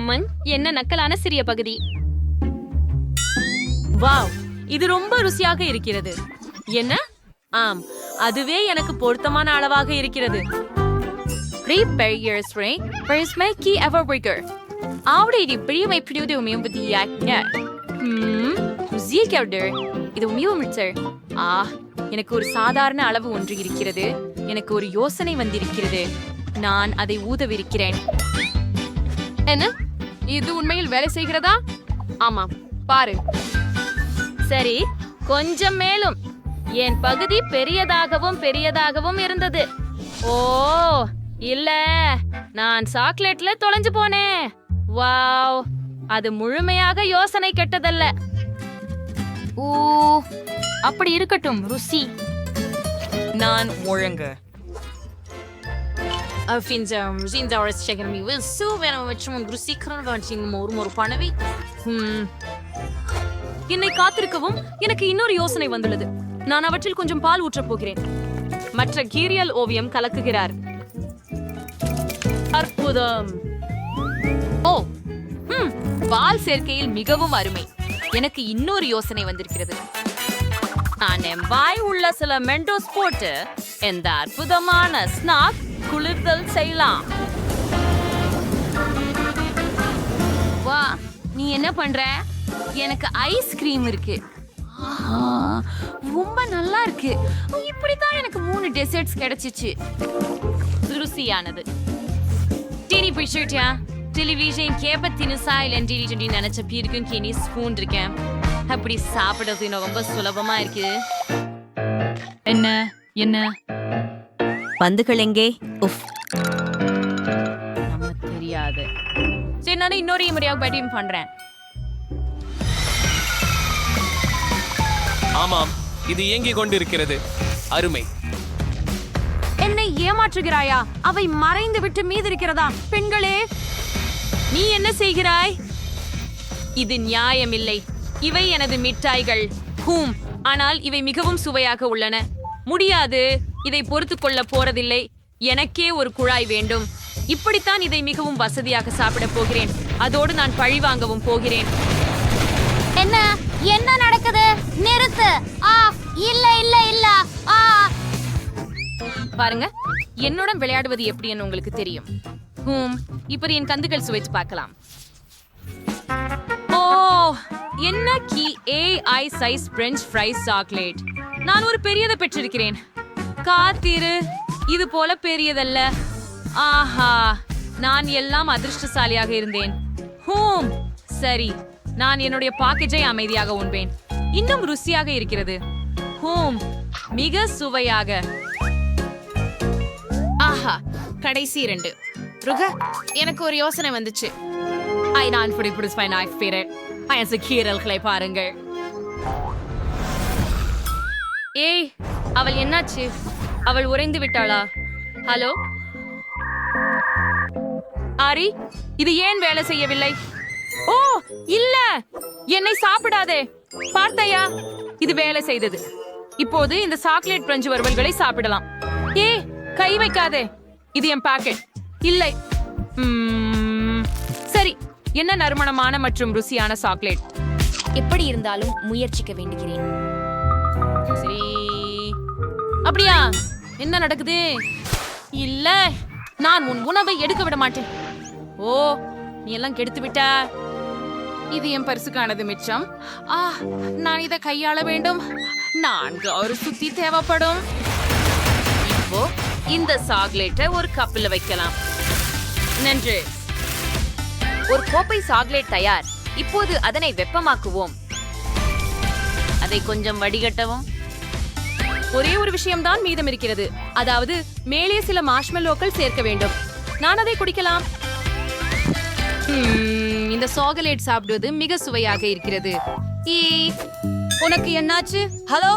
அம்மன், என்ன நக்கலான சிறிய பகுதி. வாவ், இது ரொம்ப ருசியாக இருக்கிறது. என்ன? ஆம், அதுவே எனக்கு பொருத்தமான அளவாக இருக்கிறது. எனக்கு ஒரு சாதாரண அளவு ஒன்று இருக்கிறது. எனக்கு ஒரு யோசனை வந்திருக்கிறது. நான் அதை ஊதவிருக்கிறேன். என்ன? இது உண்மையில் வேலை செய்கிறதா? ஆமாம், பாரு. சரி, கொஞ்சம் மேலும். என் பகுதி பெரியதாகவும் பெரியதாகவும் இருந்தது. ஓ இல்ல, நான் சாக்லேட்ல தொலைஞ்சு போனேன். வாவ், அது முழுமையாக யோசனை கெட்டதல்ல. ஓ, அப்படி இருக்கட்டும். ருசி. நான் ஒழுங்கு. என்னை காத்திருக்கவும் எனக்கு இன்னொரு யோசனை வந்துள்ளது. நான் அவற்றில் கொஞ்சம் பால் ஊற்றப் போகிறேன். மற்ற கீரியல் ஓவியம் கலக்குகிறார். அற்புதம். ஓ, பால் சேர்க்கையில் மிகவும் அருமை. எனக்கு இன்னொரு யோசனை வந்திருக்கிறது. நான் என் வாய் உள்ள சில மெண்டோஸ் போட்டு இந்த அற்புதமான ஸ்நாக் குளிர்தல் செய்யலாம். வா, நீ என்ன பண்ற? எனக்கு ஐஸ்கிரீம் இருக்கு. ரொம்ப நல்லா இருக்கு. இப்படித்தான் எனக்கு 3 டெசர்ட்ஸ் கிடைச்சிச்சு. ருசியானது. டீனி பிடிச்சிட்டியா? டெலிவிஷன் கேப்ப தினுசா இல்ல நினைச்ச பீருக்கும் கிணி ஸ்பூன் இருக்கேன். அப்படி சாப்பிடுறது இன்னும் ரொம்ப சுலபமா இருக்கு. என்ன என்ன பந்துகள் எங்கே? உஃப், நமக்கு தெரியாது. சரி, நான் இன்னொரு முறையாக பேட்டிங் பண்றேன். ஆமாம், இது இயங்கிக் கொண்டிருக்கிறது. அருமை. என்னை ஏமாற்றுகிறாயா? அவை மறைந்து விட்டு மீது இருக்கிறதா? பெண்களே, நீ என்ன செய்கிறாய்? இது நியாயமில்லை. இவை எனது மிட்டாய்கள். ஆனால் இவை மிகவும் சுவையாக உள்ளன. முடியாது, இதை பொறுத்து கொள்ள போறதில்லை. எனக்கே ஒரு குழாய் வேண்டும். இப்படித்தான் இதை மிகவும் வசதியாக சாப்பிட போகிறேன். அதோடு நான் பழி வாங்கவும் போகிறேன். என்ன என்ன நடக்குது? நிறுத்து. இல்ல இல்ல இல்ல. பாருங்க, என்னுடன் விளையாடுவது எப்படின்னு உங்களுக்கு தெரியும். இப்ப என் கந்துகள் சுவைத்து பார்க்கலாம். ஓ, என்ன AI size French fries chocolate. நான் ஒரு பெரியதை பெற்றிருக்கிறேன். காத்திரு, இது போல பெரியதல்ல. ஆஹா, நான் எல்லாம் அதிர்ஷ்டசாலியாக இருந்தேன். சரி, நான் என்னுடைய பாக்கெட்டை அமைதியாக உண்பேன். இன்னும் ருசியாக இருக்கிறது. மிக சுவையாக. ஆஹா, கடைசி 2. ருக, எனக்கு ஒரு யோசனை வந்துச்சு. நான் கீரல்களை பாருங்கள். ஏய், அவள் என்னாச்சு? அவள் உறைந்து விட்டாளா? ஹலோ ஆரி, இது ஏன் வேலை செய்யவில்லை? ஓ இல்ல, என்னை சாப்பிடாதே. பார்த்தையா, இது வேலை செய்தது. இப்போது இந்த சாக்லேட் பிரெஞ்சு வறுவல்களை சாப்பிடலாம். கை வைக்காதே, இது என் பாக்கெட். இல்லை. சரி, என்ன நறுமணமான மற்றும் ருசியான சாக்லேட். எப்படி இருந்தாலும் முயற்சிக்க வேண்டுகிறேன். சரி, அப்படியா? என்ன நடக்குது? இல்ல, நான் உன் உணவை எடுக்க விட மாட்டேன். ஓ, நீ எல்லாம் கெடுத்து விட்ட. இது என் பரிசுக்கானது மிச்சம். நான் இதை கையாள வேண்டும். 4 ஒரு சுத்தி தேவைப்படும். இப்போ இந்த சாக்லேட்டை ஒரு கப்பில் வைக்கலாம். நன்று. ஒரு கோப்பை சாக்லேட் தயார். இப்போது அதனை வெப்பமாக்குவோம். அதை கொஞ்சம் வடிகட்டவும். ஒரே ஒரு விஷயம்தான் மீதம் இருக்கிறது. அதாவது மேலே சில மார்ஷ்மெல்லோக்கள் சேர்க்க வேண்டும். நான் அதை குடிக்கலாம். இந்த சாக்லேட் சாப்பிடுவது மிக சுவையாக இருக்கிறது. உனக்கு என்னாச்சு? ஹலோ.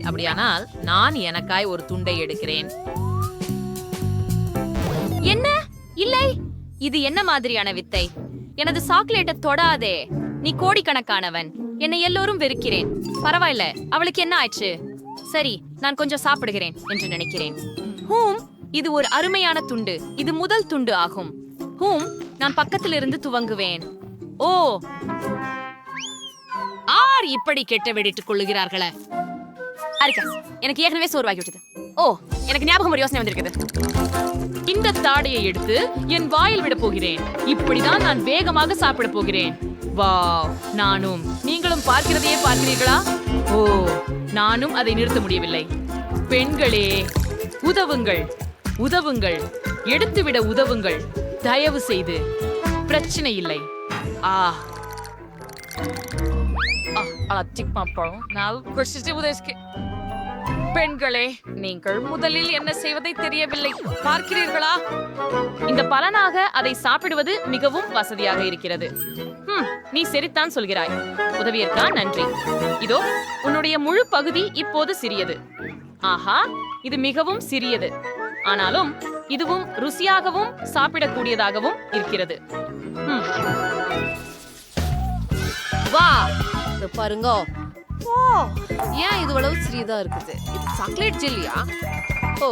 அப்படியானால் நான் எனக்காய் ஒரு துண்டை எடுக்கிறேன். என்ன? இல்லை, இது என்ன மாதிரியான வித்தை? எனது சாக்லேட்டை தொடாதே. நீ கோடிக்கணக்கானவன். என்னை எல்லோரும் வெறுக்கிறேன். பரவாயில்ல, அவளுக்கு என்ன ஆச்சு? சரி, நான் கொஞ்சம் சாப்பிடுகிறேன் என்று நினைக்கிறேன். இது ஒரு அருமையான துண்டு. இது முதல் துண்டு ஆகும். நான் பக்கத்தில் இருந்து துவங்குவேன். ஓ, ஆர் இப்படி கெட்ட வெடிட்டுக் கொள்ளுகிறார்களே. அரிக்கா, எனக்கு ஏற்கனவே சோர்வாகி விட்டது. ஓ, எனக்கு ஞாபகம் ஒரு யோசனை வந்திருக்குது. இந்த தாடையை எடுத்து என் வாயில் விட போகிறேன். இப்படிதான் நான் வேகமாக சாப்பிட போகிறேன். வாவ், நானும். நீங்களும் பார்க்கிறதையே பார்க்கிறீர்களா? ஓ, நானும் அதை நிறுத்த முடியவில்லை. பெண்களே, உதவுங்கள், உதவுங்கள், எடுத்துவிட உதவுங்கள், தயவு செய்து. பிரச்சனை இல்லை. பெண்களே, நீங்கள் முதலில் என்ன செய்வதை தெரியவில்லை. பார்க்கிறீர்களா? இந்த பலனாக அதை சாப்பிடுவது மிகவும் வசதியாக இருக்கிறது. நீ சரித்தான் சொல்கிறாய். உதவியற்கா நன்றி. இதோ உன்னுடைய முழு பகுதி இப்போது சிறியது. ஆஹா, இது மிகவும் சிறியது. ஆனாலும் இதுவும் ருசியாகவும் சாப்பிடக்கூடியதாகவும் இருக்கிறது. வா, இது பாருங்க. ஓ, ஏன் இது அவ்வளவு சிறியதா இருக்குது? இது சாக்லேட் ஜெல்லியா? ஓ,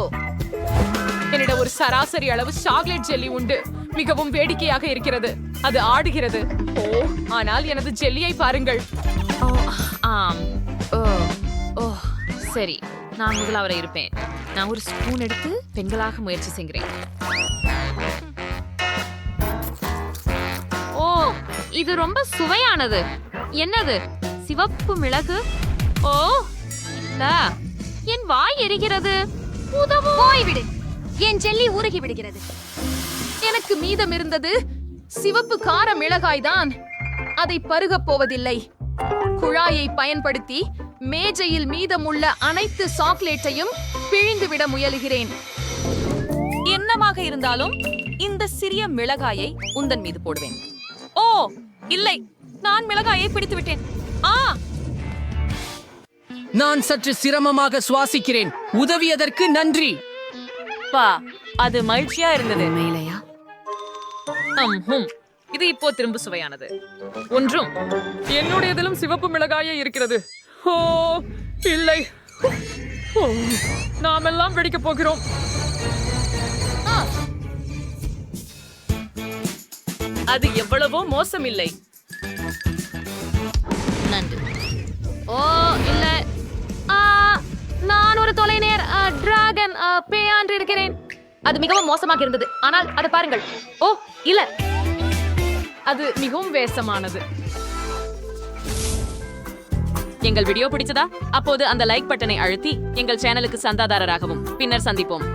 என்னிடம் ஒரு சராசரி அளவு சாக்லேட் ஜெல்லி உண்டு. மிகவும் வேடிக்கையாக இருக்கிறது. அது ஆடுகிறது. ஓ, ஆனால் எனது ஜெல்லியை பாருங்கள். ஆம். ஓ, ஓ, சரி, நான் முதலாவரை இருப்பேன். நான் ஒரு ஸ்பூன் எடுத்து பெண்களாக முயற்சி செய்கிறேன். ஓ, இது ரொம்ப சுவையானது. என்னது? சிவப்பு மிளகு? ஓ, இல்ல, என் வாய் எரிகிறது. போய்விடு, என் ஜெல்லி உருகி விடுகிறது. எனக்கு மீதம் இருந்தது சிவப்பு கார மிளகாய் தான். அதை பருகப் போவதில்லை. குழாயை பயன்படுத்தி மேஜையில் மீதமுள்ள அனைத்து சாக்லேட்டையும் பிழிந்துவிட முயலுகிறேன். என்னவாக இருந்தாலும் இந்த சிறிய மிளகாயை உந்தன் மீது போடுவேன். ஓ, இல்லை, நான் மிளகாயை பிடித்து விட்டேன். நான் சற்று சிரமமாக சுவாசிக்கிறேன். உதவியதற்கு நன்றி. பா, அது மகிழ்ச்சியா இருந்தது. மேலையா? இது இப்போ திரும்ப சுவையானது. ஒன்றும் என்னுடையதிலும் சிவப்பு மிளகாயே இருக்கிறது. ஓ, இல்லை. ஓ, நாமெல்லாம் வெடிக்க போகிறோம். அது எவ்வளவோ மோசமில்லை. நன்றி. ஓ, இல்ல, நான் ஒரு தொலைநேர் டிராகன் பேயாண்டு இருக்கிறேன். அது மிகவும் மோசமாக இருந்தது. ஆனால் அதை பாருங்கள். ஓ, இல்ல, அது மிகவும் வேசமானது. எங்கள் வீடியோ பிடிச்சதா? அப்போது அந்த லைக் பட்டனை அழுத்தி எங்கள் சேனலுக்கு சந்தாதாரராகவும். பின்னர் சந்திப்போம்.